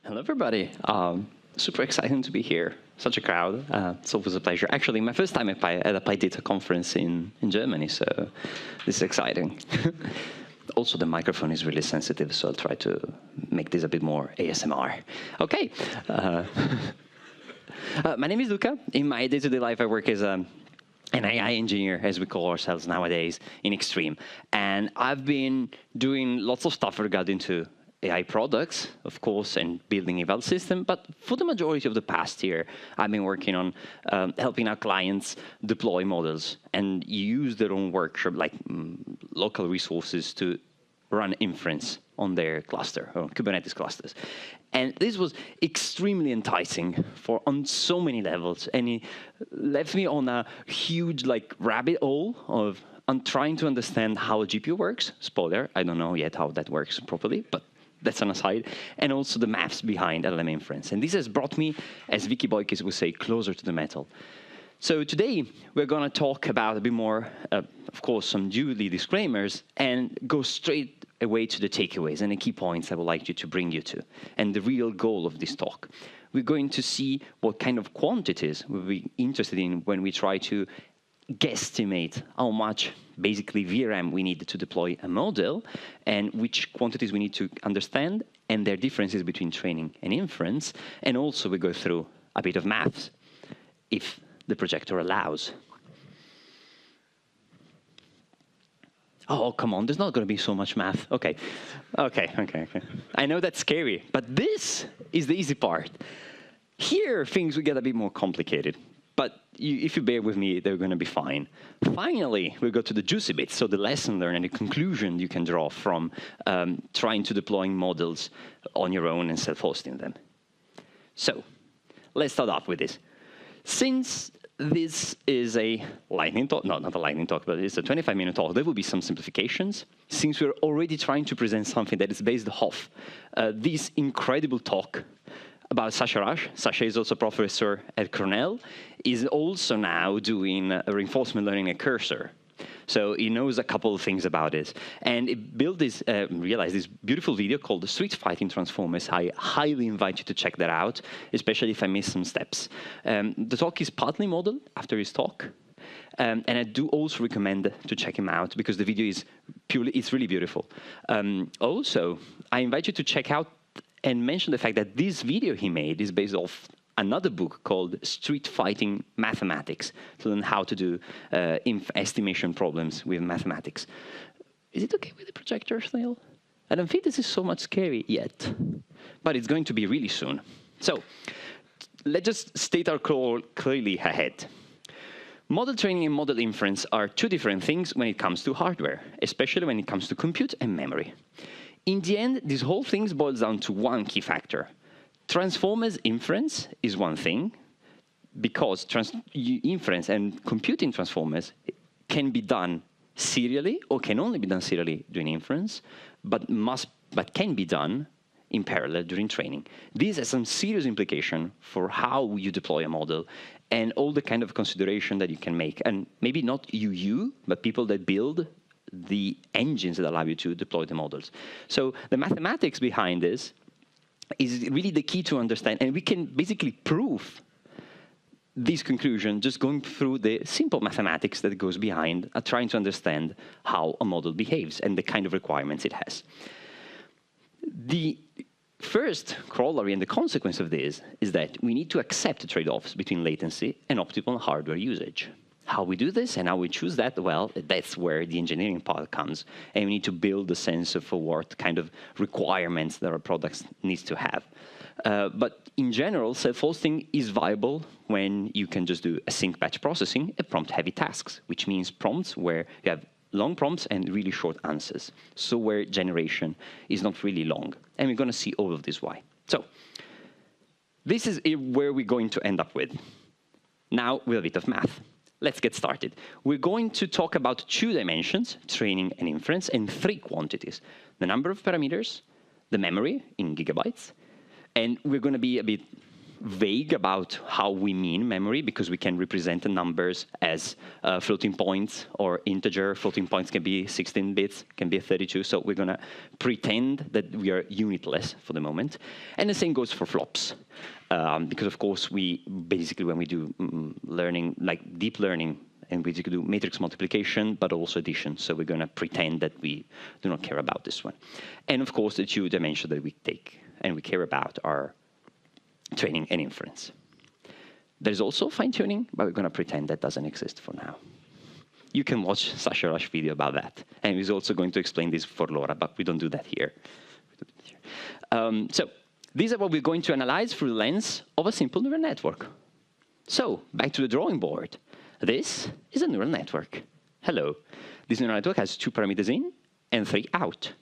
Hello, everybody. Super exciting to be here. Such a crowd. It's always a pleasure. Actually, my first time at a PyData conference in Germany, so this is exciting. Also, the microphone is really sensitive, so I'll try to make this a bit more ASMR. OK. My name is Luca. In my day-to-day life, I work as an AI engineer, as we call ourselves nowadays, in Extreme. And I've been doing lots of stuff regarding to AI products, of course, and building eval system. But for the majority of the past year, I've been working on helping our clients deploy models and use their own workshop, like local resources, to run inference on their cluster, or Kubernetes clusters. And this was extremely enticing on so many levels. And it left me on a huge rabbit hole of trying to understand how a GPU works. Spoiler, I don't know yet how that works properly, but that's an aside, and also the maths behind LLM Inference. And this has brought me, as Vicky Boykes would say, closer to the metal. So today, we're going to talk about a bit more, of course, some duly disclaimers, and go straight away to the takeaways and the key points I would like you to bring you to, and the real goal of this talk. We're going to see what kind of quantities we'll be interested in when we try to guesstimate how much basically VRM we need to deploy a model, and which quantities we need to understand, and their differences between training and inference. And also we go through a bit of maths, if the projector allows. Oh, come on, there's not going to be so much math. OK. I know that's scary, but this is the easy part. Here, things will get a bit more complicated. But if you bear with me, they're going to be fine. Finally, we go to the juicy bits, so the lesson learned and the conclusion you can draw from trying to deploy models on your own and self-hosting them. So let's start off with this. Since this is a lightning talk, no, not a lightning talk, but it's a 25-minute talk, there will be some simplifications. Since we're already trying to present something that is based off this incredible talk about Sasha Rush. Sasha is also a professor at Cornell, is also now doing reinforcement learning at Cursor. So he knows a couple of things about it. And he built this, realized this beautiful video called Street Fighting Transformers. I highly invite you to check that out, especially if I miss some steps. The talk is partly modeled after his talk. And I do also recommend to check him out, because the video is it's really beautiful. Also, I invite you to check out and mention the fact that this video he made is based off another book called Street Fighting Mathematics, to learn how to do estimation problems with mathematics. Is it OK with the projector still? I don't think this is so much scary yet, but it's going to be really soon. So let's just state our goal clearly ahead. Model training and model inference are two different things when it comes to hardware, especially when it comes to compute and memory. In the end, this whole thing boils down to one key factor. Transformers inference is one thing, because inference and computing transformers can be done serially, or can only be done serially during inference, but can be done in parallel during training. This has some serious implication for how you deploy a model and all the kind of consideration that you can make. And maybe not you, but people that build the engines that allow you to deploy the models. So the mathematics behind this is really the key to understand. And we can basically prove this conclusion just going through the simple mathematics that goes behind trying to understand how a model behaves and the kind of requirements it has. The first corollary and the consequence of this is that we need to accept the trade-offs between latency and optimal hardware usage. How we do this and how we choose that, well, that's where the engineering part comes. And we need to build a sense of what kind of requirements that our products needs to have. But in general, self-hosting is viable when you can just do async batch processing and prompt-heavy tasks, which means prompts where you have long prompts and really short answers. So where generation is not really long. And we're going to see all of this why. So this is where we're going to end up with. Now with a bit of math. Let's get started. We're going to talk about two dimensions, training and inference, and three quantities: the number of parameters, the memory in gigabytes, and we're going to be a bit vague about how we mean memory, because we can represent the numbers as floating points or integer. Floating points can be 16 bits, can be 32. So we're going to pretend that we are unitless for the moment. And the same goes for flops. Because, of course, we basically, when we do learning, like deep learning, and we do matrix multiplication, but also addition. So we're going to pretend that we do not care about this one. And, of course, the two dimensions that we take and we care about are training and inference. There's also fine-tuning, but we're going to pretend that doesn't exist for now. You can watch Sasha Rush's video about that. And he's also going to explain this for Laura, but we don't do that here. So these are what we're going to analyze through the lens of a simple neural network. So back to the drawing board. This is a neural network. Hello. This neural network has 2 parameters in and 3 out.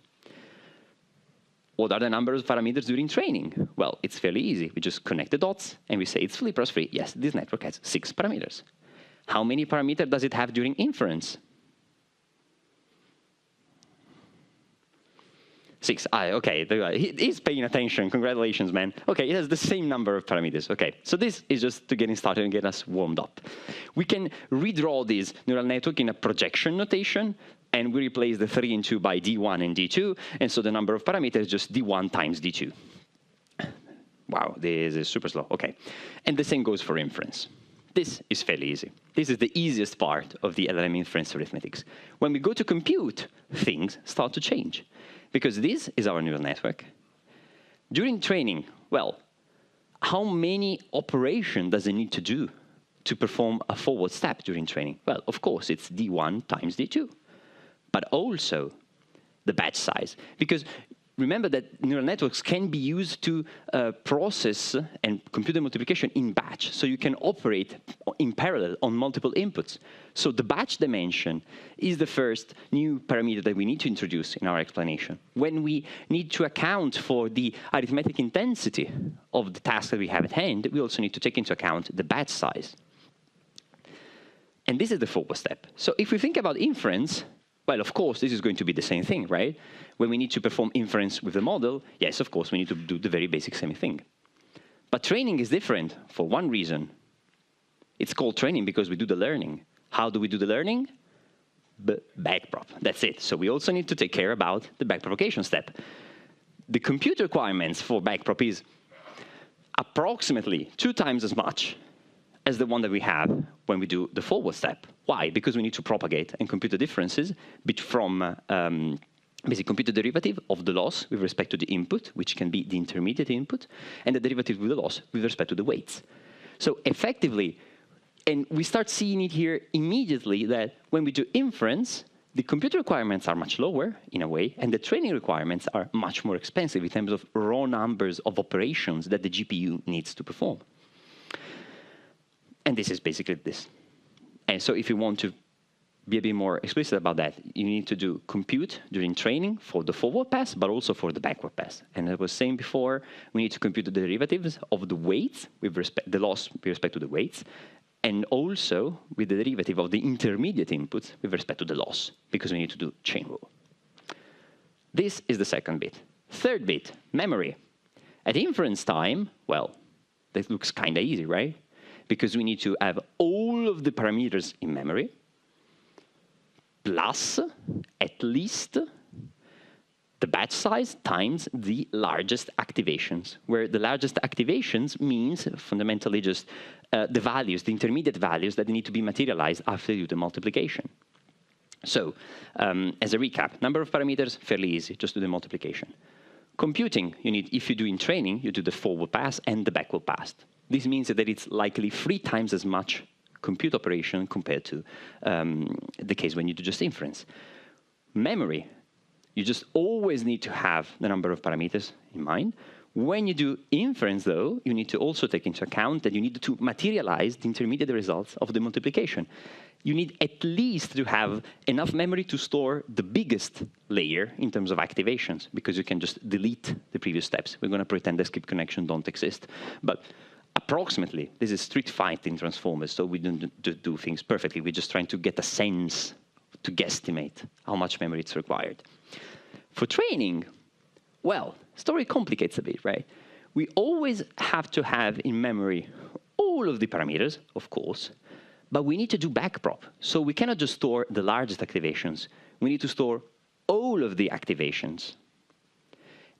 What are the number of parameters during training? Well, it's fairly easy. We just connect the dots, and we say it's 3 plus 3. Yes, this network has 6 parameters. How many parameters does it have during inference? 6. Okay, he's paying attention. Congratulations, man. Okay, it has the same number of parameters. Okay, so this is just to getting started and get us warmed up. We can redraw this neural network in a projection notation, and we replace the 3 and 2 by D1 and D2, and so the number of parameters is just D1 times D2. Wow, this is super slow. Okay, and the same goes for inference. This is fairly easy. This is the easiest part of the LLM inference arithmetics. When we go to compute, things start to change. Because this is our neural network. During training, well, how many operations does it need to do to perform a forward step during training? Well, of course, it's D1 times D2. But also the batch size. Because remember that neural networks can be used to process and compute the multiplication in batch. So you can operate in parallel on multiple inputs. So the batch dimension is the first new parameter that we need to introduce in our explanation. When we need to account for the arithmetic intensity of the task that we have at hand, we also need to take into account the batch size. And this is the forward step. So if we think about inference, well, of course, this is going to be the same thing, right? When we need to perform inference with the model, yes, of course, we need to do the very basic same thing. But training is different for one reason. It's called training because we do the learning. How do we do the learning? Backprop. That's it. So we also need to take care about the backpropagation step. The compute requirements for backprop is approximately 2 times as much as the one that we have when we do the forward step. Why? Because we need to propagate and compute the differences from basically compute the derivative of the loss with respect to the input, which can be the intermediate input, and the derivative with the loss with respect to the weights. So effectively, and we start seeing it here immediately that when we do inference, the compute requirements are much lower in a way, and the training requirements are much more expensive in terms of raw numbers of operations that the GPU needs to perform. And this is basically this. And so if you want to be a bit more explicit about that, you need to do compute during training for the forward pass, but also for the backward pass. And as I was saying before, we need to compute the derivatives of the weights, the loss with respect to the weights, and also with the derivative of the intermediate inputs with respect to the loss, because we need to do chain rule. This is the second bit. Third bit, memory. At inference time, well, that looks kind of easy, right? Because we need to have all of the parameters in memory, plus at least the batch size times the largest activations, where the largest activations means fundamentally just the values, the intermediate values that need to be materialized after you do the multiplication. So as a recap, number of parameters, fairly easy, just do the multiplication. Computing, you need, if you do in training, you do the forward pass and the backward pass. This means that it's likely 3 times as much compute operation compared to the case when you do just inference. Memory, you just always need to have the number of parameters in mind. When you do inference, though, you need to also take into account that you need to materialize the intermediate results of the multiplication. You need at least to have enough memory to store the biggest layer in terms of activations, because you can just delete the previous steps. We're going to pretend the skip connection don't exist. But approximately, this is street fight in transformers, so we don't do things perfectly. We're just trying to get a sense to guesstimate how much memory it's required. For training, well, story complicates a bit, right? We always have to have in memory all of the parameters, of course, but we need to do backprop. So we cannot just store the largest activations. We need to store all of the activations.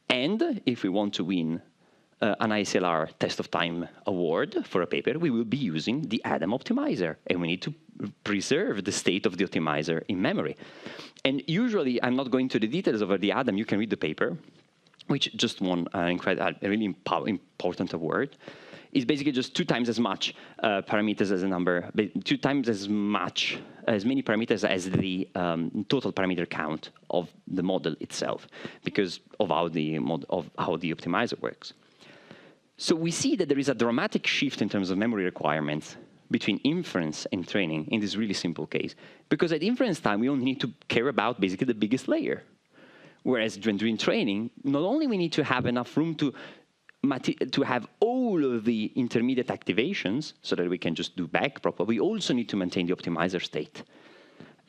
And if we want to win an ICLR Test of Time award for a paper, we will be using the Adam optimizer, and we need to preserve the state of the optimizer in memory. And usually, I'm not going to the details of the Adam. You can read the paper, which just won a really important award. It's basically just 2 times as much parameters as a number, 2 times as many parameters as the total parameter count of the model itself, because of how the optimizer works. So we see that there is a dramatic shift in terms of memory requirements between inference and training in this really simple case, because at inference time we only need to care about basically the biggest layer, whereas when doing training, not only we need to have enough room to have all of the intermediate activations so that we can just do backprop, but we also need to maintain the optimizer state.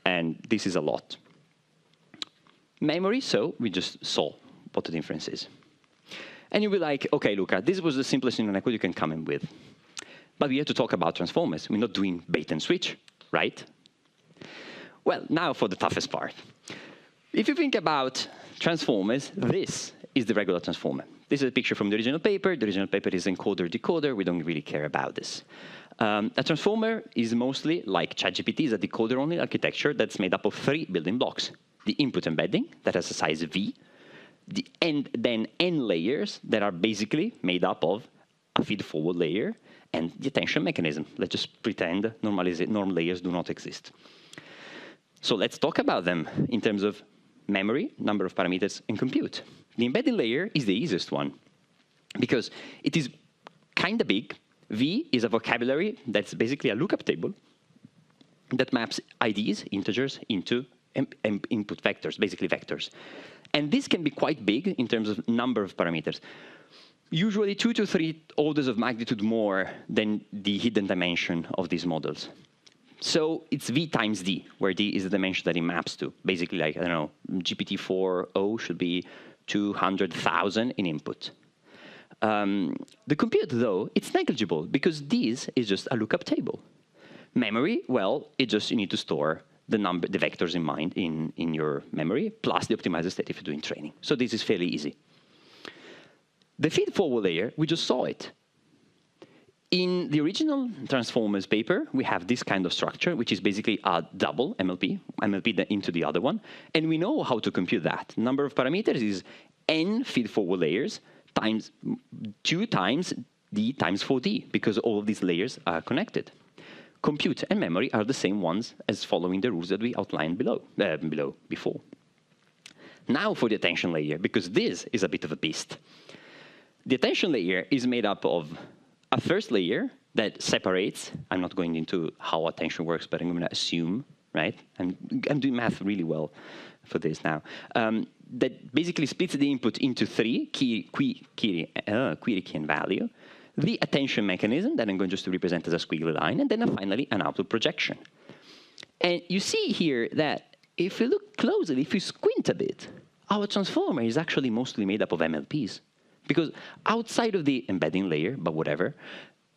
And this is a lot. Memory, so we just saw what the difference is. And you'll be like, okay, Luca, this was the simplest neural network you can come in with. But we have to talk about transformers. We're not doing bait and switch, right? Well, now for the toughest part. If you think about transformers, this is the regular transformer. This is a picture from the original paper. The original paper is encoder-decoder. We don't really care about this. A transformer is mostly, like ChatGPT, is a decoder-only architecture that's made up of 3 building blocks. The input embedding, that has a size V, then N layers that are basically made up of a feed-forward layer and the attention mechanism. Let's just pretend norm layers do not exist. So let's talk about them in terms of memory, number of parameters, and compute. The embedding layer is the easiest one because it is kind of big. V is a vocabulary that's basically a lookup table that maps IDs, integers, into input vectors, basically vectors. And this can be quite big in terms of number of parameters. Usually 2 to 3 orders of magnitude more than the hidden dimension of these models. So it's V times D, where D is the dimension that it maps to. Basically, like, I don't know, GPT-4o should be 200,000 in input. The compute, though, it's negligible, because this is just a lookup table. Memory, well, you need to store the vectors in mind in your memory, plus the optimizer state if you're doing training. So this is fairly easy. The feed-forward layer, we just saw it. In the original Transformers paper, we have this kind of structure, which is basically a double MLP into the other one. And we know how to compute that. Number of parameters is N feed-forward layers times 2 times D times 4D, because all of these layers are connected. Compute and memory are the same ones as following the rules that we outlined before. Now for the attention layer, because this is a bit of a beast. The attention layer is made up of a first layer that separates. I'm not going into how attention works, but I'm going to assume, right? I'm doing math really well for this now. That basically splits the input into 3, query, key, and value. The attention mechanism that I'm going just to represent as a squiggly line, and then finally an output projection. And you see here that if you look closely, if you squint a bit, our transformer is actually mostly made up of MLPs. Because outside of the embedding layer, but whatever,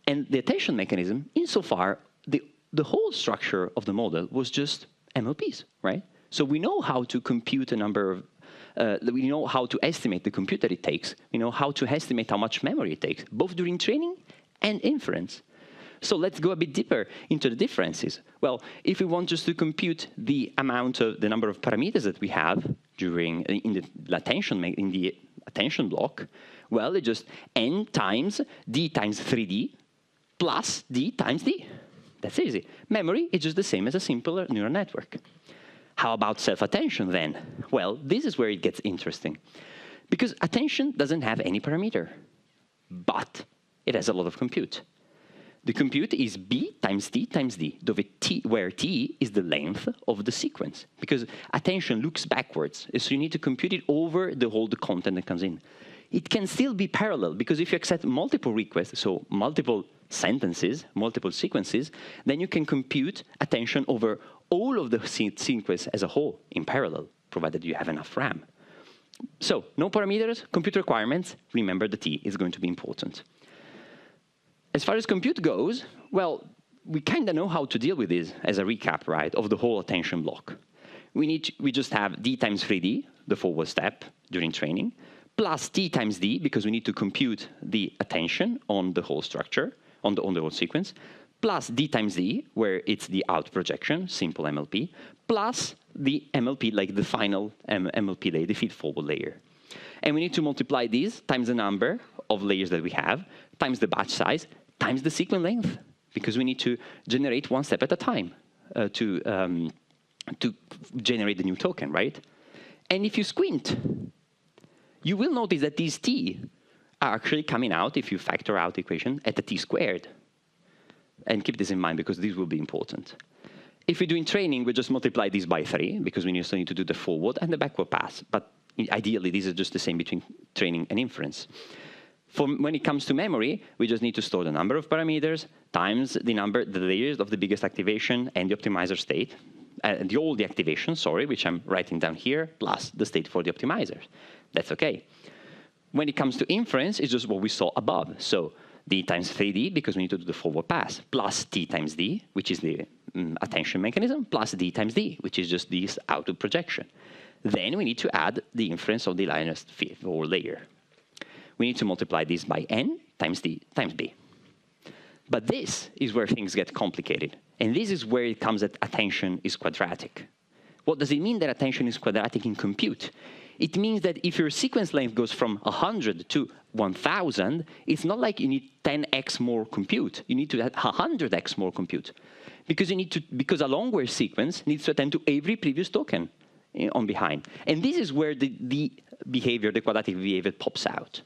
and the attention mechanism, insofar, the whole structure of the model was just MLPs, right? So we know how to compute a number of, we know how to estimate the compute that it takes. We know how to estimate how much memory it takes, both during training and inference. So let's go a bit deeper into the differences. Well, if we want just to compute the number of parameters that we have in the attention block, well, it's just N times D times 3D plus D times D. That's easy. Memory is just the same as a simpler neural network. How about self-attention then? Well, this is where it gets interesting. Because attention doesn't have any parameter, but it has a lot of compute. The compute is B times T times D, where T is the length of the sequence. Because attention looks backwards, so you need to compute it over the whole content that comes in. It can still be parallel, because if you accept multiple requests, so multiple sentences, multiple sequences, then you can compute attention over all of the sequence as a whole in parallel, provided you have enough RAM. So no parameters, compute requirements. Remember the T is going to be important. As far as compute goes, well, we kind of know how to deal with this as a recap, right, of the whole attention block. We just have D times 3D, the forward step during training, plus T times D, because we need to compute the attention on the whole structure, on the whole sequence, plus D times D, where it's the out projection, simple MLP, plus the MLP, like the final MLP layer, the feed-forward layer. And we need to multiply these times the number of layers that we have, times the batch size, times the sequence length, because we need to generate one step at a time to generate the new token, right? And if you squint, you will notice that these T are actually coming out, if you factor out the equation, at a T squared. And keep this in mind, because this will be important. If we're doing training, we just multiply this by 3, because we also need to do the forward and the backward pass. But ideally, these are just the same between training and inference. When it comes to memory, we just need to store the number of parameters times the layers of the biggest activation and the optimizer state, all the activation, sorry, which I'm writing down here, plus the state for the optimizers. That's OK. When it comes to inference, it's just what we saw above. So D times 3D, because we need to do the forward pass, plus T times D, which is the attention mechanism, plus D times D, which is just this output projection. Then we need to add the inference of the linus forward layer. We need to multiply this by n times d times b. But this is where things get complicated. And this is where it comes that attention is quadratic. What does it mean that attention is quadratic in compute? It means that if your sequence length goes from 100 to 1,000, it's not like you need 10x more compute. You need to add 100x more compute. Because a longer sequence needs to attend to every previous token on behind. And this is where the quadratic behavior pops out.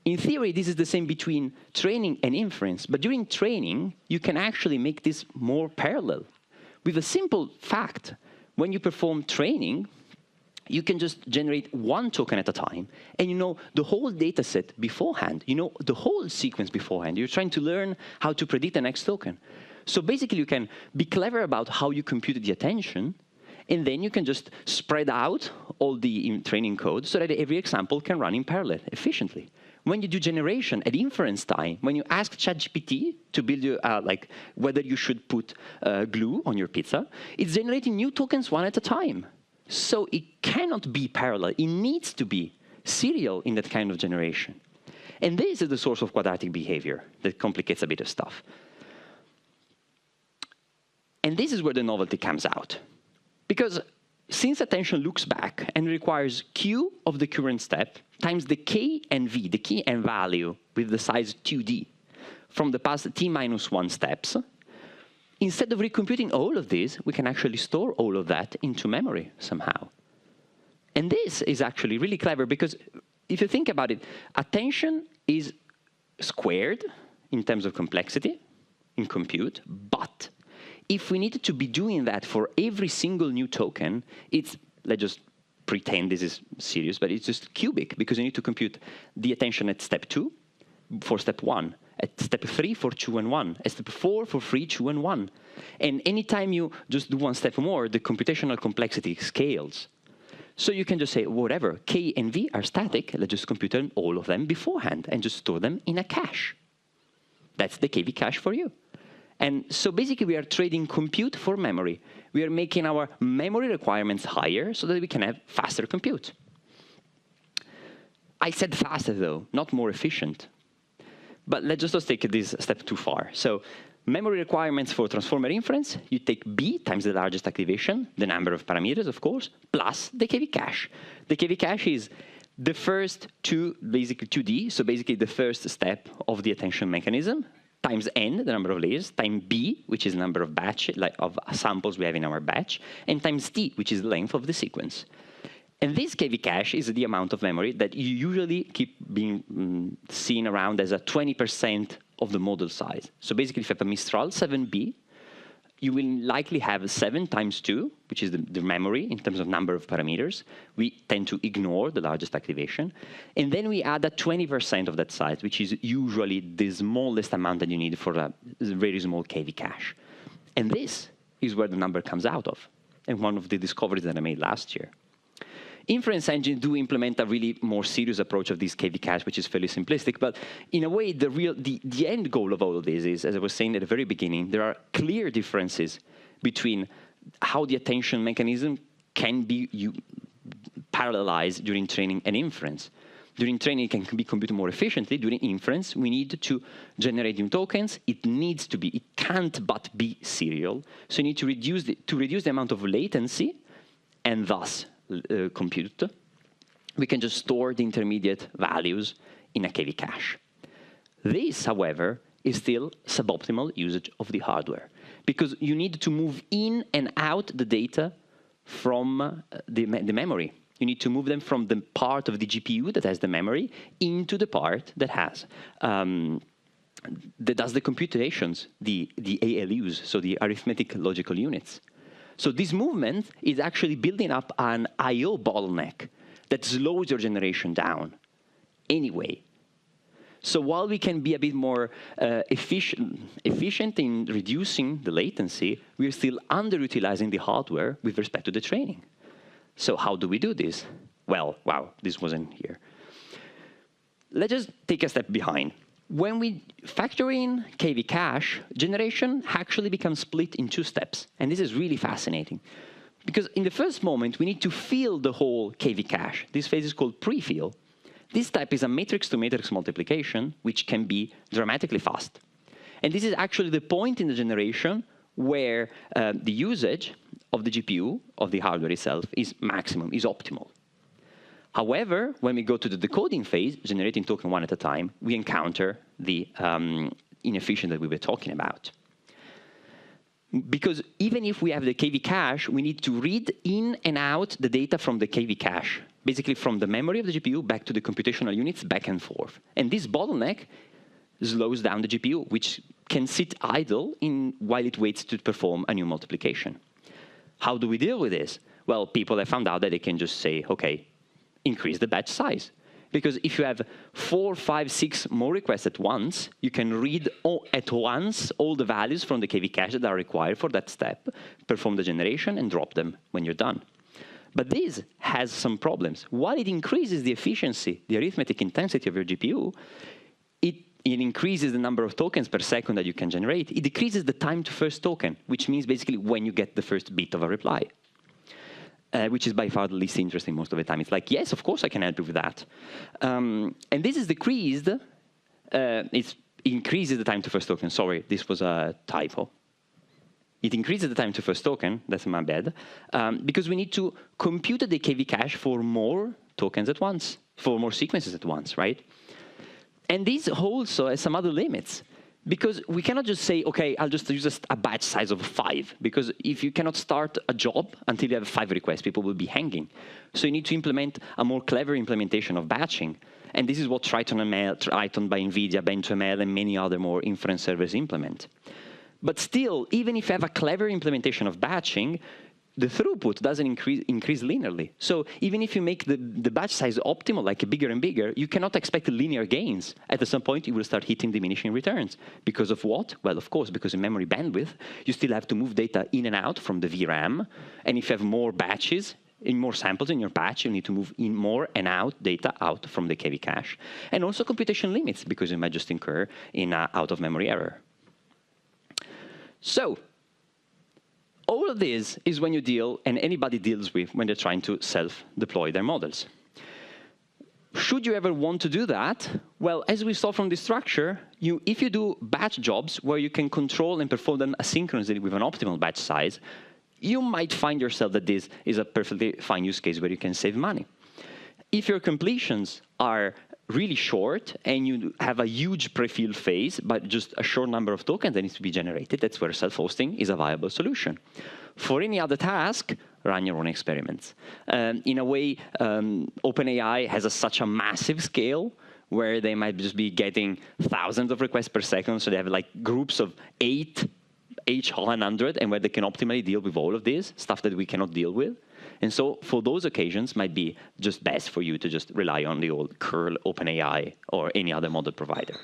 In theory, this is the same between training and inference. But during training, you can actually make this more parallel. With a simple fact, when you perform training, you can just generate one token at a time. And you know the whole data set beforehand. You know the whole sequence beforehand. You're trying to learn how to predict the next token. So basically, you can be clever about how you compute the attention. And then you can just spread out all the training code so that every example can run in parallel efficiently. When you do generation at inference time, when you ask ChatGPT to build you, like whether you should put glue on your pizza, it's generating new tokens one at a time. So it cannot be parallel. It needs to be serial in that kind of generation. And this is the source of quadratic behavior that complicates a bit of stuff. And this is where the novelty comes out. Because since attention looks back and requires Q of the current step times the K and V, the key and value with the size 2D from the past T minus 1 steps, instead of recomputing all of this, we can actually store all of that into memory somehow. And this is actually really clever because if you think about it, attention is squared in terms of complexity in compute, but if we needed to be doing that for every single new token, let's just pretend this is serious, but it's just cubic, because you need to compute the attention at step 2 for step 1, at step 3 for 2 and 1, at step 4 for 3, 2 and 1. And anytime you just do one step more, the computational complexity scales. So you can just say, whatever, K and V are static, let's just compute all of them beforehand and just store them in a cache. That's the KV cache for you. And so basically, we are trading compute for memory. We are making our memory requirements higher so that we can have faster compute. I said faster, though, not more efficient. But let's just take this a step too far. So memory requirements for transformer inference, you take B times the largest activation, the number of parameters, of course, plus the KV cache. The KV cache is the first basically 2D, so basically the first step of the attention mechanism, times n, the number of layers, times b, which is the number of of samples we have in our batch, and times t, which is the length of the sequence. And this KV cache is the amount of memory that you usually keep being seen around as a 20% of the model size. So basically, if you have a Mistral 7B, you will likely have 7 times 2, which is the memory in terms of number of parameters. We tend to ignore the largest activation. And then we add a 20% of that size, which is usually the smallest amount that you need for a very small KV cache. And this is where the number comes out of, and one of the discoveries that I made last year. inference engines do implement a really more serious approach of this KV cache, which is fairly simplistic. But in a way, the end goal of all of this is, as I was saying at the very beginning, there are clear differences between how the attention mechanism can be parallelized during training and inference. During training, it can be computed more efficiently. During inference, we need to generate new tokens. It can't but be serial. So you need to reduce the amount of latency and thus compute. We can just store the intermediate values in a KV cache. This, however, is still suboptimal usage of the hardware because you need to move in and out the data from the memory. You need to move them from the part of the GPU that has the memory into the part that has that does the computations, the ALUs, so the arithmetic logical units. So this movement is actually building up an I/O bottleneck that slows your generation down anyway. So while we can be a bit more efficient in reducing the latency, we're still underutilizing the hardware with respect to the training. So how do we do this? Well, wow, this wasn't here. Let's just take a step behind. When we factor in KV cache, generation actually becomes split in two steps. And this is really fascinating. Because in the first moment, we need to fill the whole KV cache. This phase is called pre-fill. This step is a matrix-to-matrix multiplication, which can be dramatically fast. And this is actually the point in the generation where the usage of the GPU, of the hardware itself, is maximum, is optimal. However, when we go to the decoding phase, generating token one at a time, we encounter the inefficiency that we were talking about. Because even if we have the KV cache, we need to read in and out the data from the KV cache, basically from the memory of the GPU back to the computational units, back and forth. And this bottleneck slows down the GPU, which can sit idle while it waits to perform a new multiplication. How do we deal with this? Well, people have found out that they can just say, OK, increase the batch size. Because if you have 4, 5, 6 more requests at once, you can read at once all the values from the KV cache that are required for that step, perform the generation, and drop them when you're done. But this has some problems. While it increases the efficiency, the arithmetic intensity of your GPU, it increases the number of tokens per second that you can generate. It decreases the time to first token, which means basically when you get the first bit of a reply, which is by far the least interesting most of the time. It's like, yes, of course I can help you with that. And this is decreased. It increases the time to first token. Sorry, this was a typo. It increases the time to first token. That's my bad. Because we need to compute the KV cache for more tokens at once, for more sequences at once, right? And this also has some other limits, because we cannot just say, OK, I'll just use a batch size of 5, because if you cannot start a job until you have 5 requests, people will be hanging. So you need to implement a more clever implementation of batching. And this is what Triton by NVIDIA, BentoML, and many other more inference servers implement. But still, even if you have a clever implementation of batching, the throughput doesn't increase linearly. So even if you make the batch size optimal, like bigger and bigger, you cannot expect linear gains. At some point, you will start hitting diminishing returns. Because of what? Well, of course, because in memory bandwidth, you still have to move data in and out from the VRAM. And if you have more batches, more samples in your batch, you need to move in more and out data out from the KV cache. And also computation limits, because you might just incur in out-of-memory error. So all of this is when you deal, and anybody deals with, when they're trying to self-deploy their models. Should you ever want to do that? Well, as we saw from the structure, if you do batch jobs where you can control and perform them asynchronously with an optimal batch size, you might find yourself that this is a perfectly fine use case where you can save money. If your completions are really short and you have a huge pre-fill phase, but just a short number of tokens that needs to be generated, that's where self-hosting is a viable solution. For any other task, run your own experiments. In a way, OpenAI has such a massive scale where they might just be getting thousands of requests per second, so they have like groups of 8 H100, and where they can optimally deal with all of this, stuff that we cannot deal with. And so for those occasions, might be just best for you to just rely on the old curl OpenAI or any other model provider.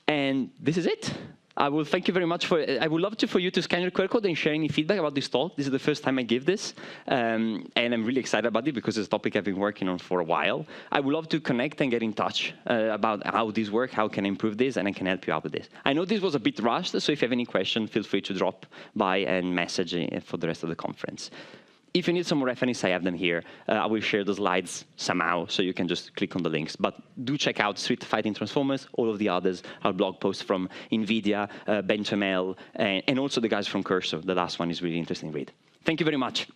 And this is it. I will thank you very much for. I would love for you to scan your QR code and share any feedback about this talk. This is the first time I give this, and I'm really excited about it because it's a topic I've been working on for a while. I would love to connect and get in touch about how this works, how can I improve this, and I can help you out with this. I know this was a bit rushed, so if you have any questions, feel free to drop by and message for the rest of the conference. If you need some more reference, I have them here. I will share the slides somehow, so you can just click on the links. But do check out Street Fighting Transformers, all of the others, our blog posts from NVIDIA, BenchML, and also the guys from Cursor. The last one is really interesting read. Thank you very much.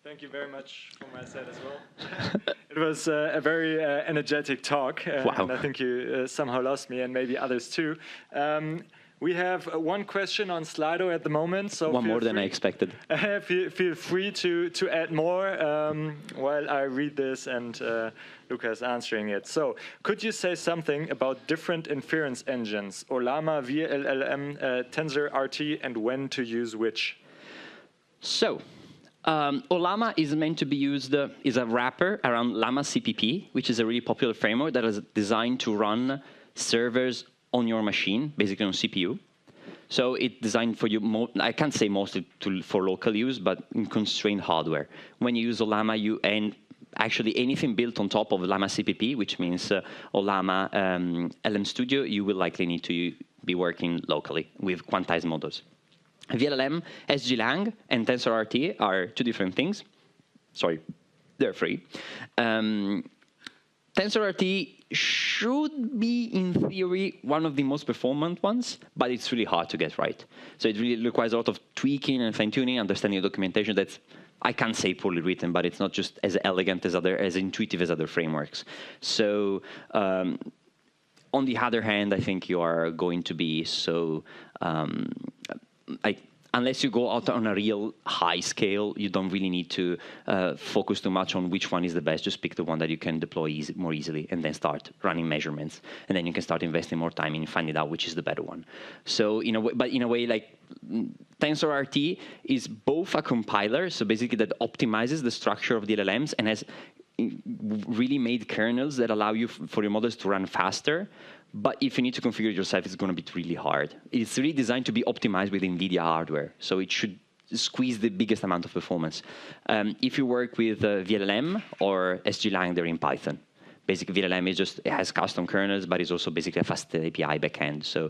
Thank you very much from my side as well. It was a very energetic talk, wow. And I think you somehow lost me, and maybe others too. We have one question on Slido at the moment. So one more than I expected. Feel free to add more while I read this and Luca is answering it. So could you say something about different inference engines, Ollama, VLLM, TensorRT, and when to use which? So, Ollama is meant to be used, is a wrapper around Llama CPP, which is a really popular framework that is designed to run servers on your machine, basically on CPU. So it's designed for you, I can't say mostly for local use, but in constrained hardware. When you use Ollama, and actually anything built on top of Llama CPP, which means Ollama LM Studio, you will likely need to be working locally with quantized models. VLLM, SGLang, and TensorRT are two different things. Sorry, they're free. TensorRT should be, in theory, one of the most performant ones, but it's really hard to get right. So it really requires a lot of tweaking and fine-tuning, understanding the documentation that's, I can't say poorly written, but it's not just as elegant as intuitive as other frameworks. So on the other hand, I think you are going to be so... unless you go out on a real high scale, you don't really need to focus too much on which one is the best. Just pick the one that you can deploy more easily and then start running measurements. And then you can start investing more time in finding out which is the better one. So in a way, like TensorRT is both a compiler, so basically that optimizes the structure of the LLMs and has really made kernels that allow you for your models to run faster. But if you need to configure it yourself, it's going to be really hard. It's really designed to be optimized with NVIDIA hardware, so it should squeeze the biggest amount of performance. If you work with VLLM or SGLang, they're in Python. Basically, VLLM it has custom kernels, but it's also basically a fast API backend, so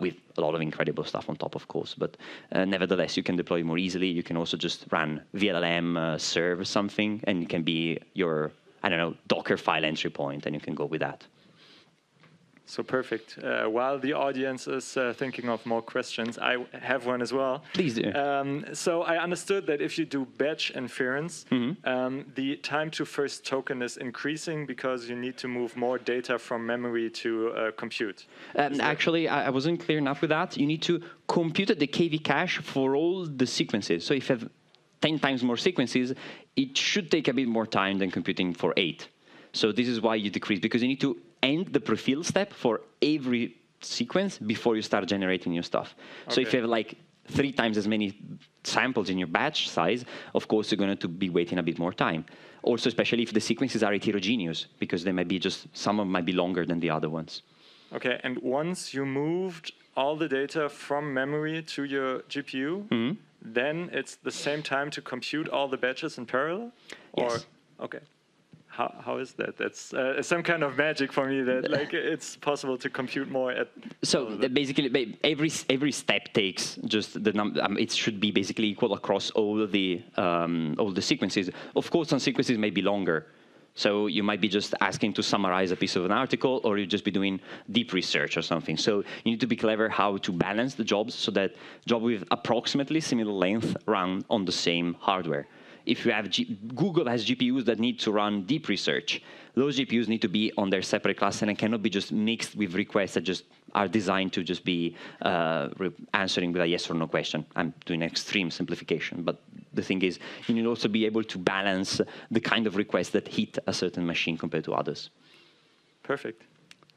with a lot of incredible stuff on top, of course. But nevertheless, you can deploy more easily. You can also just run VLLM serve something, and it can be your, I don't know, Docker file entry point, and you can go with that. So perfect. While the audience is thinking of more questions, I have one as well. Please do. So I understood that if you do batch inference, the time to first token is increasing because you need to move more data from memory to compute. Actually, I wasn't clear enough with that. You need to compute the KV cache for all the sequences. So if you have 10 times more sequences, it should take a bit more time than computing for 8. So this is why you decrease, because you need to end the prefill step for every sequence before you start generating new stuff. Okay. So if you have like 3 times as many samples in your batch size, of course, you're going to be waiting a bit more time. Also, especially if the sequences are heterogeneous, because they might be some of them might be longer than the other ones. Okay, and once you moved all the data from memory to your GPU, then it's the same time to compute all the batches in parallel? Yes. Or, okay. How is that? That's some kind of magic for me that like it's possible to compute more at. So basically, every step takes just the number. It should be basically equal across all the sequences. Of course, some sequences may be longer. So you might be just asking to summarize a piece of an article, or you just be doing deep research or something. So you need to be clever how to balance the jobs so that job with approximately similar length run on the same hardware. If you have Google has GPUs that need to run deep research, those GPUs need to be on their separate cluster and cannot be just mixed with requests that just are designed to just be answering with a yes or no question. I'm doing extreme simplification, but the thing is, you need also be able to balance the kind of requests that hit a certain machine compared to others. Perfect.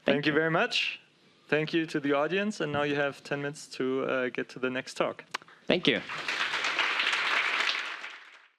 Thank you very much. Thank you to the audience, and now you have 10 minutes to get to the next talk. Thank you.